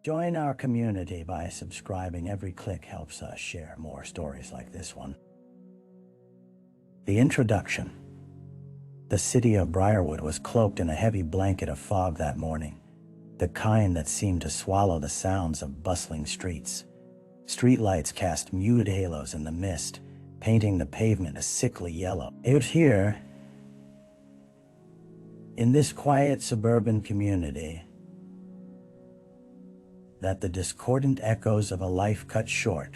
Join our community by subscribing. Every click helps us share more stories like this one. The introduction. The city of Briarwood was cloaked in a heavy blanket of fog that morning, the kind that seemed to swallow the sounds of bustling streets. Streetlights cast muted halos in the mist, painting the pavement a sickly yellow. It was here, in this quiet suburban community, that the discordant echoes of a life cut short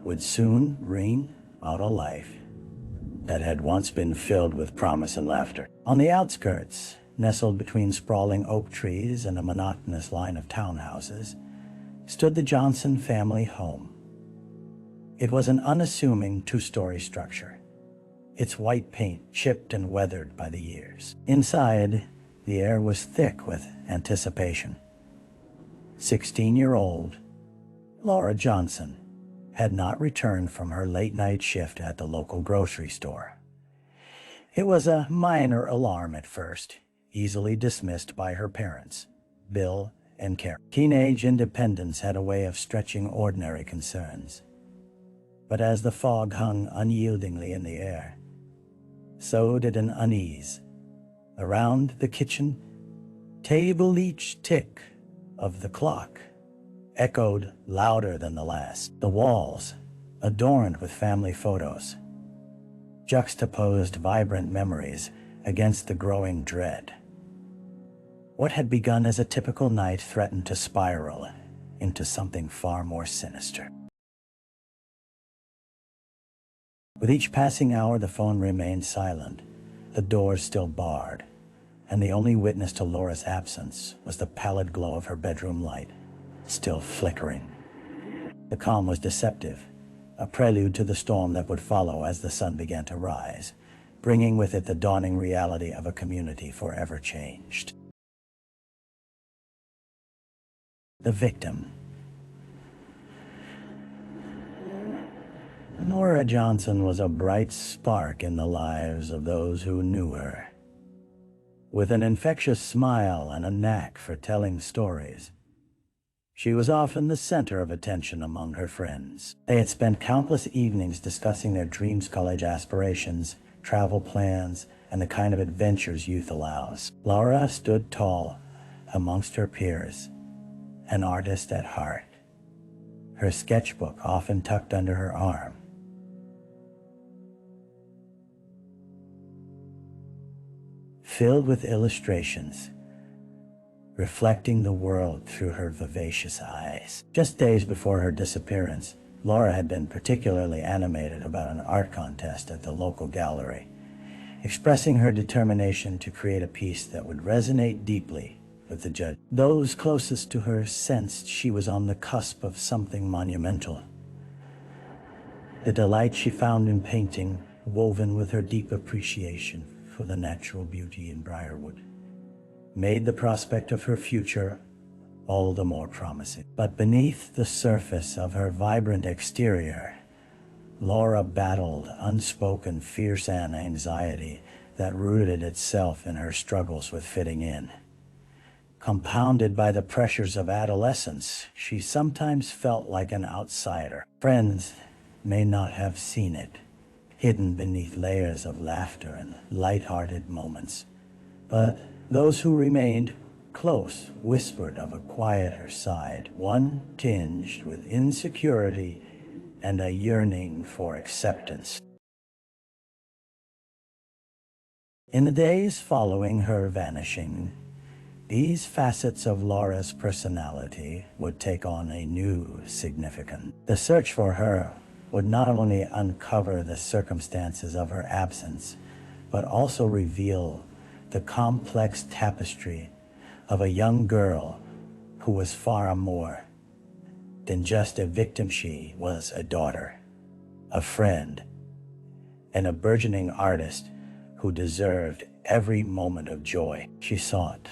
would soon ring out a life that had once been filled with promise and laughter. On the outskirts, nestled between sprawling oak trees and a monotonous line of townhouses, stood the Johnson family home. It was an unassuming two-story structure, its white paint chipped and weathered by the years. Inside, the air was thick with anticipation. 16-year-old Laura Johnson had not returned from her late-night shift at the local grocery store. It was a minor alarm at first, easily dismissed by her parents, Bill and Karen. Teenage independence had a way of stretching ordinary concerns. But as the fog hung unyieldingly in the air, so did an unease. Around the kitchen table, each tick of the clock echoed louder than the last. The walls, adorned with family photos, juxtaposed vibrant memories against the growing dread. What had begun as a typical night threatened to spiral into something far more sinister. With each passing hour, the phone remained silent, the doors still barred, and the only witness to Laura's absence was the pallid glow of her bedroom light, still flickering. The calm was deceptive, a prelude to the storm that would follow as the sun began to rise, bringing with it the dawning reality of a community forever changed. The victim. Laura Johnson was a bright spark in the lives of those who knew her. With an infectious smile and a knack for telling stories, she was often the center of attention among her friends. They had spent countless evenings discussing their dreams, college aspirations, travel plans, and the kind of adventures youth allows. Laura stood tall amongst her peers, an artist at heart, her sketchbook often tucked under her arm. Filled with illustrations, reflecting the world through her vivacious eyes. Just days before her disappearance, Laura had been particularly animated about an art contest at the local gallery, expressing her determination to create a piece that would resonate deeply with the judge. Those closest to her sensed she was on the cusp of something monumental. The delight she found in painting, woven with her deep appreciation for the natural beauty in Briarwood, made the prospect of her future all the more promising. But beneath the surface of her vibrant exterior, Laura battled unspoken fears and anxiety that rooted itself in her struggles with fitting in. Compounded by the pressures of adolescence, she sometimes felt like an outsider. Friends may not have seen it, hidden beneath layers of laughter and light-hearted moments, but those who remained close whispered of a quieter side, one tinged with insecurity and a yearning for acceptance. In the days following her vanishing, these facets of Laura's personality would take on a new significance. The search for her would not only uncover the circumstances of her absence, but also reveal the complex tapestry of a young girl who was far more than just a victim. She was a daughter, a friend, and a burgeoning artist who deserved every moment of joy she sought.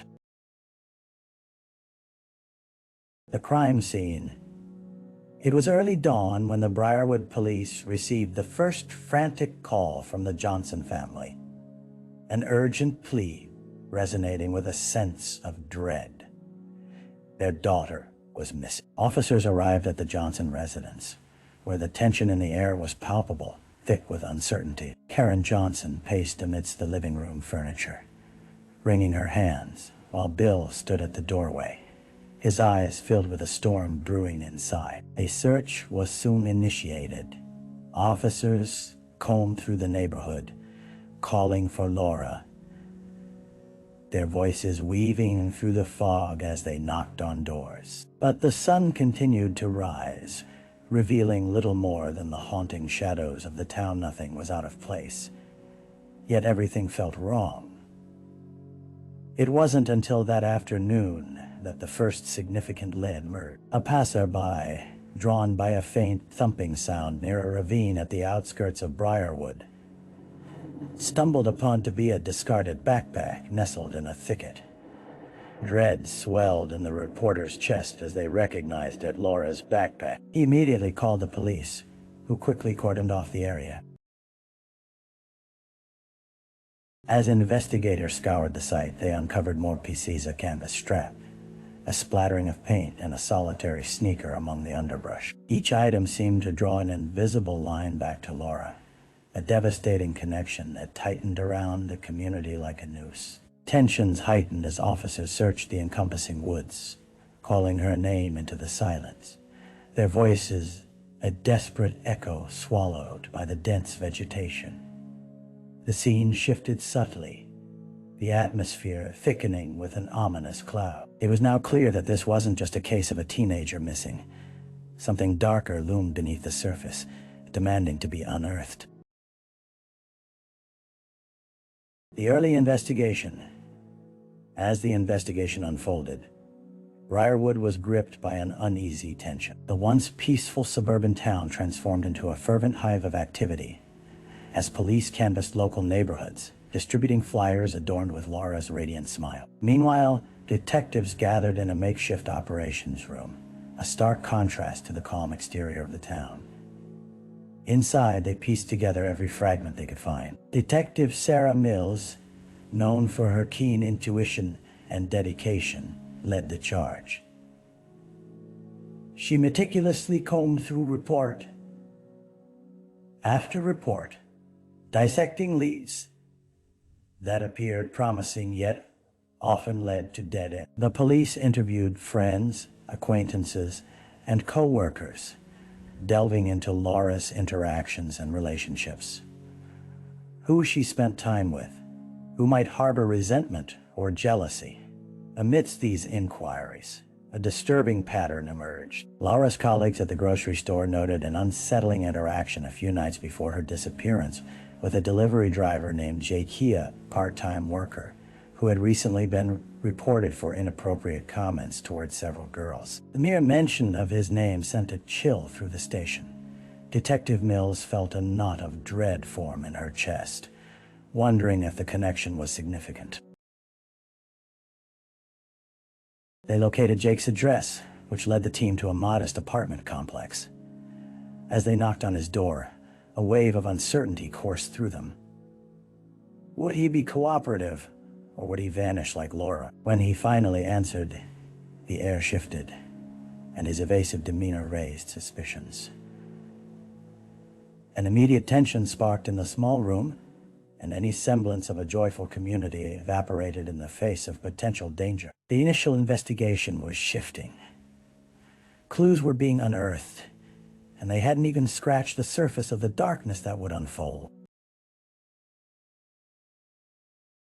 The crime scene. It was early dawn when the Briarwood police received the first frantic call from the Johnson family, an urgent plea resonating with a sense of dread. Their daughter was missing. Officers arrived at the Johnson residence, where the tension in the air was palpable, thick with uncertainty. Karen Johnson paced amidst the living room furniture, wringing her hands, while Bill stood at the doorway, his eyes filled with a storm brewing inside. A search was soon initiated. Officers combed through the neighborhood, calling for Laura, their voices weaving through the fog as they knocked on doors. But the sun continued to rise, revealing little more than the haunting shadows of the town. Nothing was out of place, yet everything felt wrong. It wasn't until that afternoon that the first significant lead emerged. A passerby, drawn by a faint thumping sound near a ravine at the outskirts of Briarwood, stumbled upon to be a discarded backpack nestled in a thicket. Dread swelled in the reporter's chest as they recognized it Laura's backpack. He immediately called the police, who quickly cordoned off the area. As investigators scoured the site, they uncovered more pieces of canvas strap, a splattering of paint, and a solitary sneaker among the underbrush. Each item seemed to draw an invisible line back to Laura, a devastating connection that tightened around the community like a noose. Tensions heightened as officers searched the encompassing woods, calling her name into the silence, their voices a desperate echo swallowed by the dense vegetation. The scene shifted subtly, the atmosphere thickening with an ominous cloud. It was now clear that this wasn't just a case of a teenager missing. Something darker loomed beneath the surface, demanding to be unearthed. As the investigation unfolded, Briarwood was gripped by an uneasy tension. The once peaceful suburban town transformed into a fervent hive of activity as police canvassed local neighborhoods, distributing flyers adorned with Laura's radiant smile. Meanwhile, detectives gathered in a makeshift operations room, a stark contrast to the calm exterior of the town. Inside, they pieced together every fragment they could find. Detective Sarah Mills, known for her keen intuition and dedication, led the charge. She meticulously combed through report after report, dissecting leads that appeared promising yet often led to dead ends. The police interviewed friends, acquaintances, and co-workers, delving into Laura's interactions and relationships. Who she spent time with, who might harbor resentment or jealousy. Amidst these inquiries, a disturbing pattern emerged. Laura's colleagues at the grocery store noted an unsettling interaction a few nights before her disappearance with a delivery driver named Jakia, part-time worker, who had recently been reported for inappropriate comments towards several girls. The mere mention of his name sent a chill through the station. Detective Mills felt a knot of dread form in her chest, wondering if the connection was significant. They located Jake's address, which led the team to a modest apartment complex. As they knocked on his door, a wave of uncertainty coursed through them. Would he be cooperative, or would he vanish like Laura? When he finally answered, the air shifted, and his evasive demeanor raised suspicions. An immediate tension sparked in the small room, and any semblance of a joyful community evaporated in the face of potential danger. The initial investigation was shifting. Clues were being unearthed, and they hadn't even scratched the surface of the darkness that would unfold.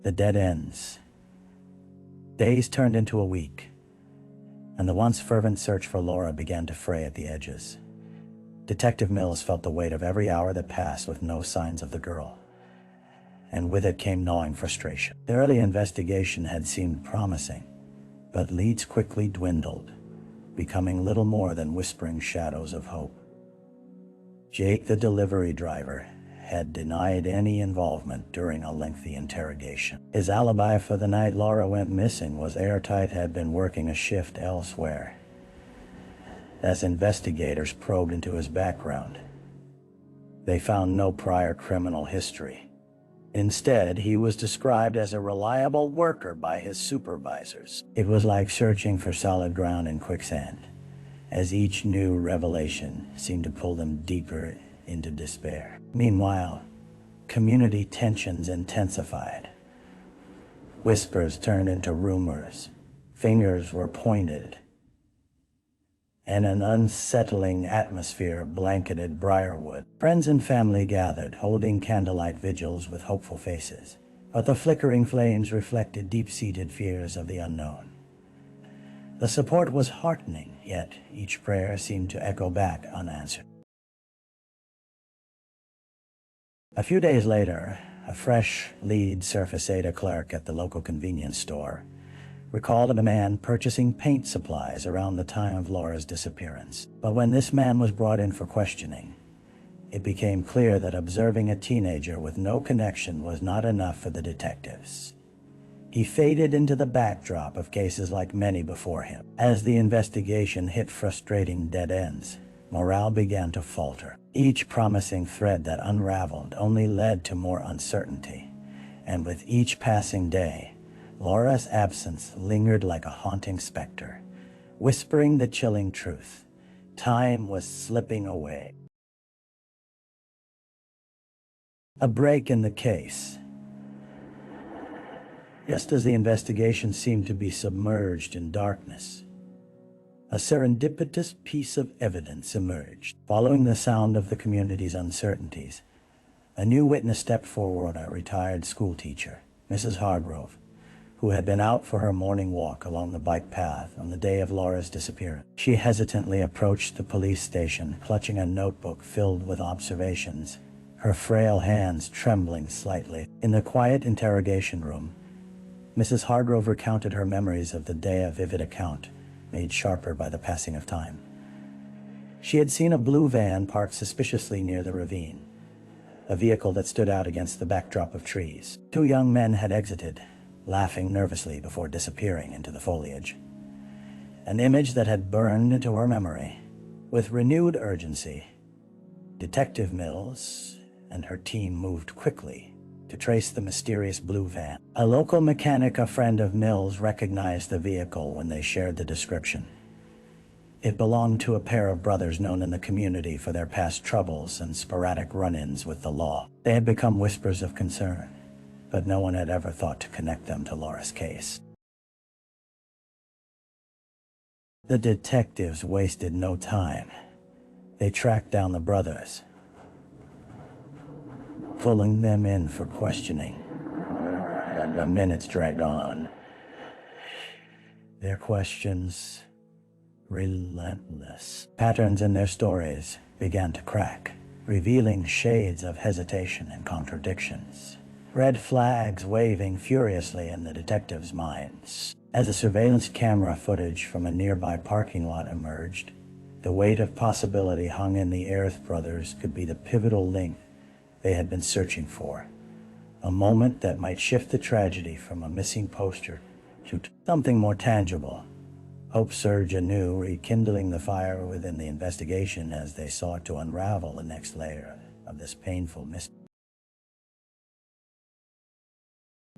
The dead ends. Days turned into a week, and the once fervent search for Laura began to fray at the edges. Detective Mills felt the weight of every hour that passed with no signs of the girl, and with it came gnawing frustration. The early investigation had seemed promising, but leads quickly dwindled, becoming little more than whispering shadows of hope. Jake, the delivery driver, had denied any involvement during a lengthy interrogation. His alibi for the night Laura went missing was airtight, had been working a shift elsewhere. As investigators probed into his background, they found no prior criminal history, Instead, he was described as a reliable worker by his supervisors. It was like searching for solid ground in quicksand, as each new revelation seemed to pull them deeper into despair. Meanwhile, community tensions intensified. Whispers turned into rumors, fingers were pointed, and an unsettling atmosphere blanketed Briarwood. Friends and family gathered, holding candlelight vigils with hopeful faces, but the flickering flames reflected deep-seated fears of the unknown. The support was heartening, yet each prayer seemed to echo back unanswered. A few days later, a fresh lead surface data clerk at the local convenience store recalled a man purchasing paint supplies around the time of Laura's disappearance. But when this man was brought in for questioning, it became clear that observing a teenager with no connection was not enough for the detectives. He faded into the backdrop of cases like many before him. As the investigation hit frustrating dead ends, morale began to falter. Each promising thread that unraveled only led to more uncertainty, and with each passing day, Laura's absence lingered like a haunting specter, whispering the chilling truth. Time was slipping away. A break in the case. Just as the investigation seemed to be submerged in darkness, a serendipitous piece of evidence emerged. Following the sound of the community's uncertainties, a new witness stepped forward, a retired schoolteacher, Mrs. Hargrove, who had been out for her morning walk along the bike path on the day of Laura's disappearance. She hesitantly approached the police station, clutching a notebook filled with observations, her frail hands trembling slightly. In the quiet interrogation room, Mrs. Hargrove recounted her memories of the day, a vivid account made sharper by the passing of time. She had seen a blue van parked suspiciously near the ravine, a vehicle that stood out against the backdrop of trees. Two young men had exited, laughing nervously before disappearing into the foliage. An image that had burned into her memory. With renewed urgency, Detective Mills and her team moved quickly to trace the mysterious blue van. A local mechanic, a friend of Mills, recognized the vehicle when they shared the description. It belonged to a pair of brothers known in the community for their past troubles and sporadic run-ins with the law. They had become whispers of concern, but no one had ever thought to connect them to Laura's case. The detectives wasted no time. They tracked down the brothers, pulling them in for questioning. And the minutes dragged on. Their questions relentless. Patterns in their stories began to crack, revealing shades of hesitation and contradictions. Red flags waving furiously in the detectives' minds. As the surveillance camera footage from a nearby parking lot emerged, the weight of possibility hung in the air. Brothers could be the pivotal link they had been searching for. A moment that might shift the tragedy from a missing poster to something more tangible. Hope surged anew, rekindling the fire within the investigation as they sought to unravel the next layer of this painful mystery.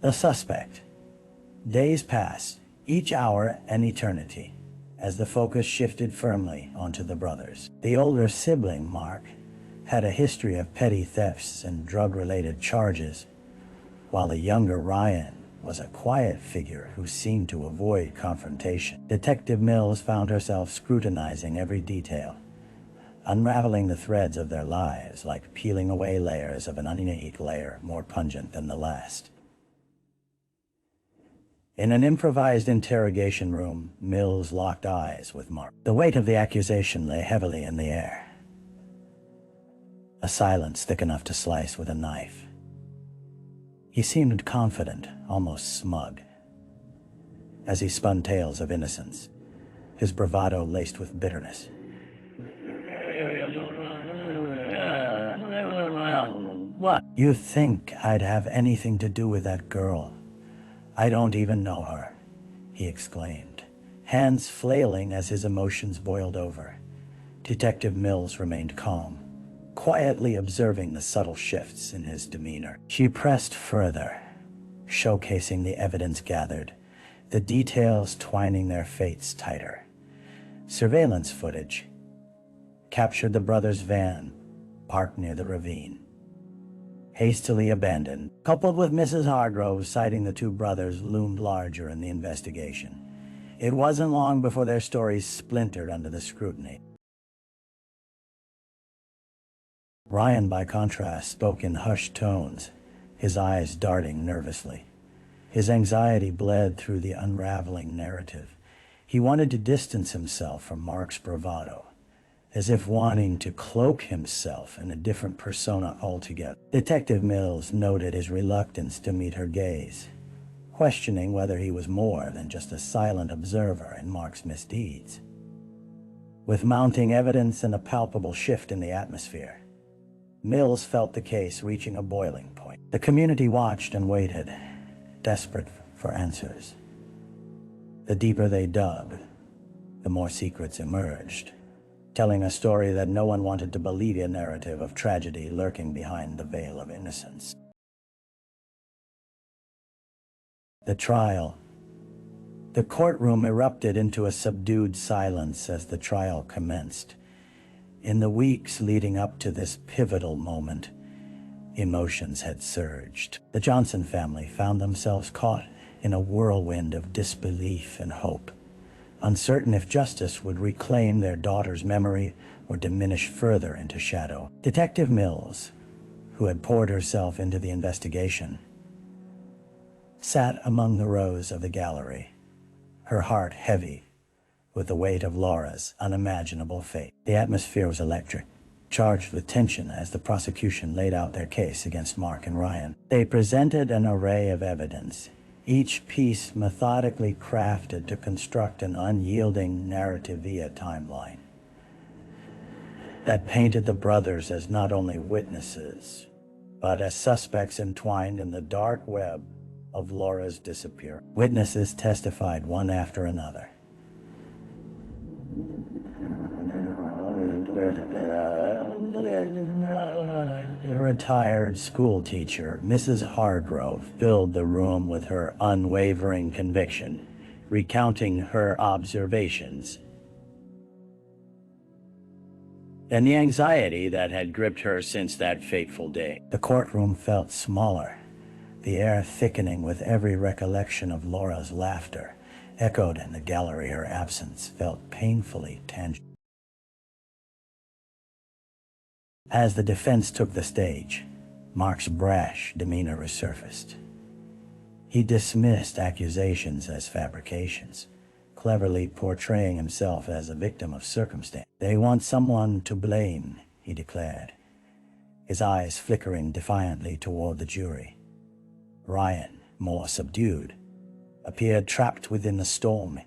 The suspect. Days passed, each hour an eternity, as the focus shifted firmly onto the brothers. The older sibling, Mark, had a history of petty thefts and drug-related charges, while the younger Ryan was a quiet figure who seemed to avoid confrontation. Detective Mills found herself scrutinizing every detail, unraveling the threads of their lives like peeling away layers of an unique layer more pungent than the last. In an improvised interrogation room, Mills locked eyes with Mark. The weight of the accusation lay heavily in the air. A silence thick enough to slice with a knife. He seemed confident, almost smug, as he spun tales of innocence, his bravado laced with bitterness. What? You think I'd have anything to do with that girl? I don't even know her, he exclaimed, hands flailing as his emotions boiled over. Detective Mills remained calm, quietly observing the subtle shifts in his demeanor. She pressed further, showcasing the evidence gathered, the details twining their fates tighter. Surveillance footage captured the brothers' van parked near the ravine, hastily abandoned. Coupled with Mrs. Hargrove citing the two brothers, loomed larger in the investigation. It wasn't long before their stories splintered under the scrutiny. Ryan, by contrast, spoke in hushed tones, his eyes darting nervously. His anxiety bled through the unraveling narrative. He wanted to distance himself from Mark's bravado, as if wanting to cloak himself in a different persona altogether. Detective Mills noted his reluctance to meet her gaze, questioning whether he was more than just a silent observer in Mark's misdeeds. With mounting evidence and a palpable shift in the atmosphere, Mills felt the case reaching a boiling point. The community watched and waited, desperate for answers. The deeper they dug, the more secrets emerged, telling a story that no one wanted to believe, a narrative of tragedy lurking behind the veil of innocence. The trial. The courtroom erupted into a subdued silence as the trial commenced. In the weeks leading up to this pivotal moment, emotions had surged. The Johnson family found themselves caught in a whirlwind of disbelief and hope, uncertain if justice would reclaim their daughter's memory or diminish further into shadow. Detective Mills, who had poured herself into the investigation, sat among the rows of the gallery, her heart heavy with the weight of Laura's unimaginable fate. The atmosphere was electric, charged with tension as the prosecution laid out their case against Mark and Ryan. They presented an array of evidence, each piece methodically crafted to construct an unyielding narrative via timeline that painted the brothers as not only witnesses, but as suspects entwined in the dark web of Laura's disappearance. Witnesses testified one after another. A retired school teacher, Mrs. Hargrove, filled the room with her unwavering conviction, recounting her observations and the anxiety that had gripped her since that fateful day. The courtroom felt smaller, the air thickening with every recollection of Laura's laughter. Echoed in the gallery, her absence felt painfully tangible. As the defense took the stage, Mark's brash demeanor resurfaced. He dismissed accusations as fabrications, cleverly portraying himself as a victim of circumstance. "They want someone to blame," he declared, his eyes flickering defiantly toward the jury. Ryan, more subdued, appeared trapped within the storm,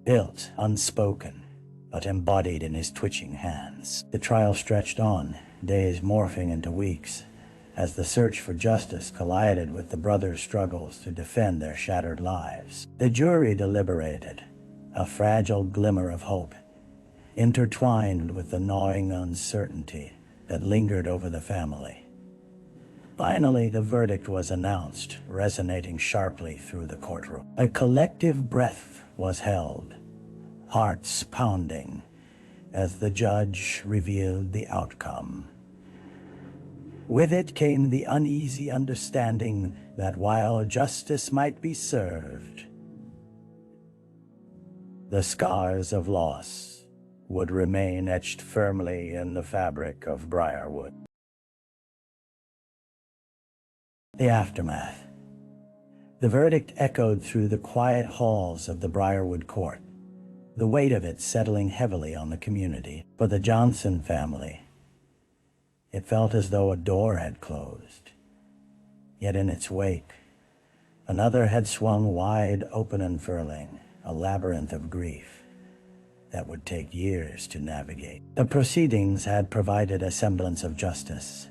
built, unspoken, but embodied in his twitching hands. The trial stretched on, days morphing into weeks, as the search for justice collided with the brothers' struggles to defend their shattered lives. The jury deliberated, a fragile glimmer of hope, intertwined with the gnawing uncertainty that lingered over the family. Finally, the verdict was announced, resonating sharply through the courtroom. A collective breath was held, hearts pounding, as the judge revealed the outcome. With it came the uneasy understanding that while justice might be served, the scars of loss would remain etched firmly in the fabric of Briarwood. The aftermath. The verdict echoed through the quiet halls of the Briarwood court, the weight of it settling heavily on the community. For the Johnson family, it felt as though a door had closed, yet in its wake, another had swung wide open, unfurling a labyrinth of grief that would take years to navigate. The proceedings had provided a semblance of justice,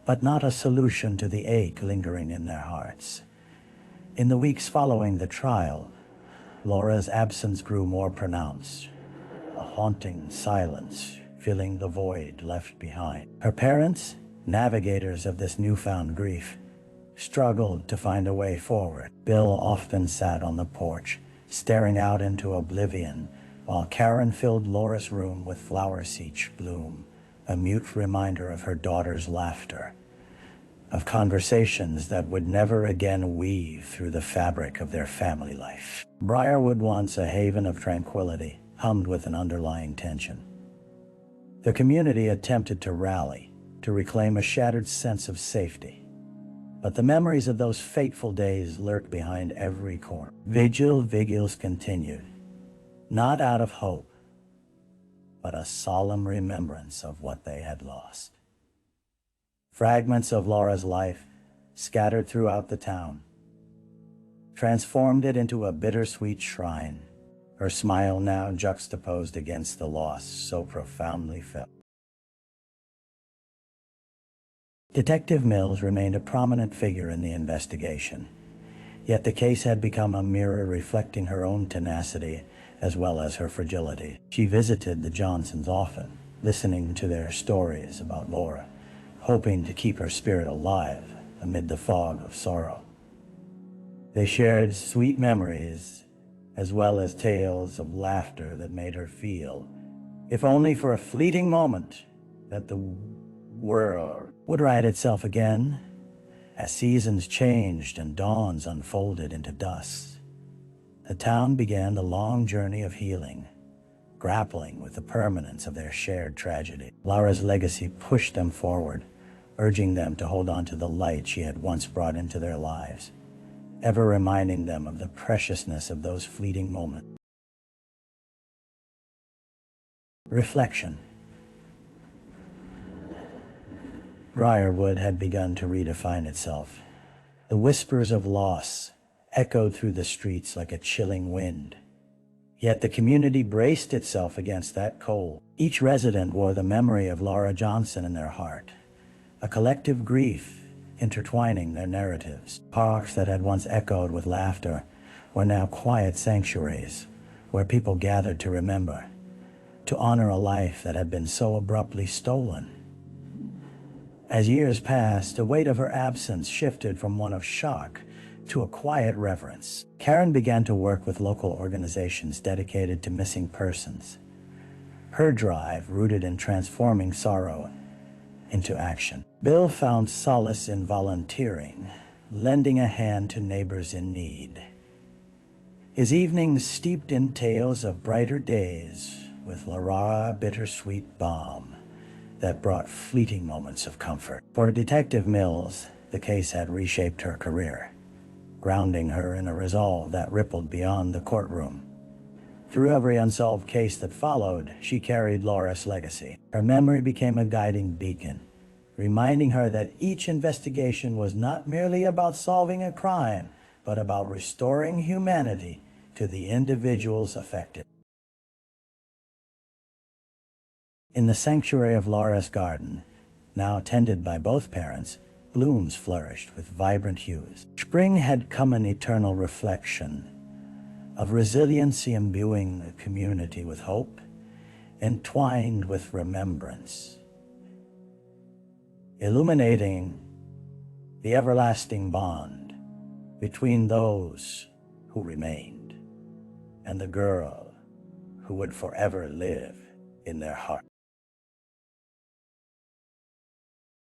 but not a solution to the ache lingering in their hearts. In the weeks following the trial, Laura's absence grew more pronounced, a haunting silence filling the void left behind. Her parents, navigators of this newfound grief, struggled to find a way forward. Bill often sat on the porch, staring out into oblivion, while Karen filled Laura's room with flowers each bloom, a mute reminder of her daughter's laughter, of conversations that would never again weave through the fabric of their family life. Briarwood, once a haven of tranquility, hummed with an underlying tension. The community attempted to rally, to reclaim a shattered sense of safety. But the memories of those fateful days lurked behind every corner. Vigils continued, not out of hope, but a solemn remembrance of what they had lost. Fragments of Laura's life, scattered throughout the town, transformed it into a bittersweet shrine, her smile now juxtaposed against the loss so profoundly felt. Detective Mills remained a prominent figure in the investigation, yet the case had become a mirror reflecting her own tenacity as well as her fragility. She visited the Johnsons often, listening to their stories about Laura, hoping to keep her spirit alive amid the fog of sorrow. They shared sweet memories as well as tales of laughter that made her feel, if only for a fleeting moment, that the world would right itself again. As seasons changed and dawns unfolded into dusk, the town began the long journey of healing, grappling with the permanence of their shared tragedy. Laura's legacy pushed them forward, urging them to hold on to the light she had once brought into their lives, ever reminding them of the preciousness of those fleeting moments. Reflection. Briarwood had begun to redefine itself. The whispers of loss echoed through the streets like a chilling wind. Yet the community braced itself against that cold. Each resident wore the memory of Laura Johnson in their heart, a collective grief intertwining their narratives. Parks that had once echoed with laughter were now quiet sanctuaries where people gathered to remember, to honor a life that had been so abruptly stolen. As years passed, the weight of her absence shifted from one of shock to a quiet reverence. Karen began to work with local organizations dedicated to missing persons, her drive rooted in transforming sorrow into action. Bill found solace in volunteering, lending a hand to neighbors in need. His evenings steeped in tales of brighter days with Laura bittersweet balm that brought fleeting moments of comfort. For Detective Mills, the case had reshaped her career, grounding her in a resolve that rippled beyond the courtroom. Through every unsolved case that followed, she carried Laura's legacy. Her memory became a guiding beacon, reminding her that each investigation was not merely about solving a crime, but about restoring humanity to the individuals affected. In the sanctuary of Laura's garden, now tended by both parents, blooms flourished with vibrant hues. Spring had come, an eternal reflection of resiliency, imbuing the community with hope, entwined with remembrance, illuminating the everlasting bond between those who remained and the girl who would forever live in their heart.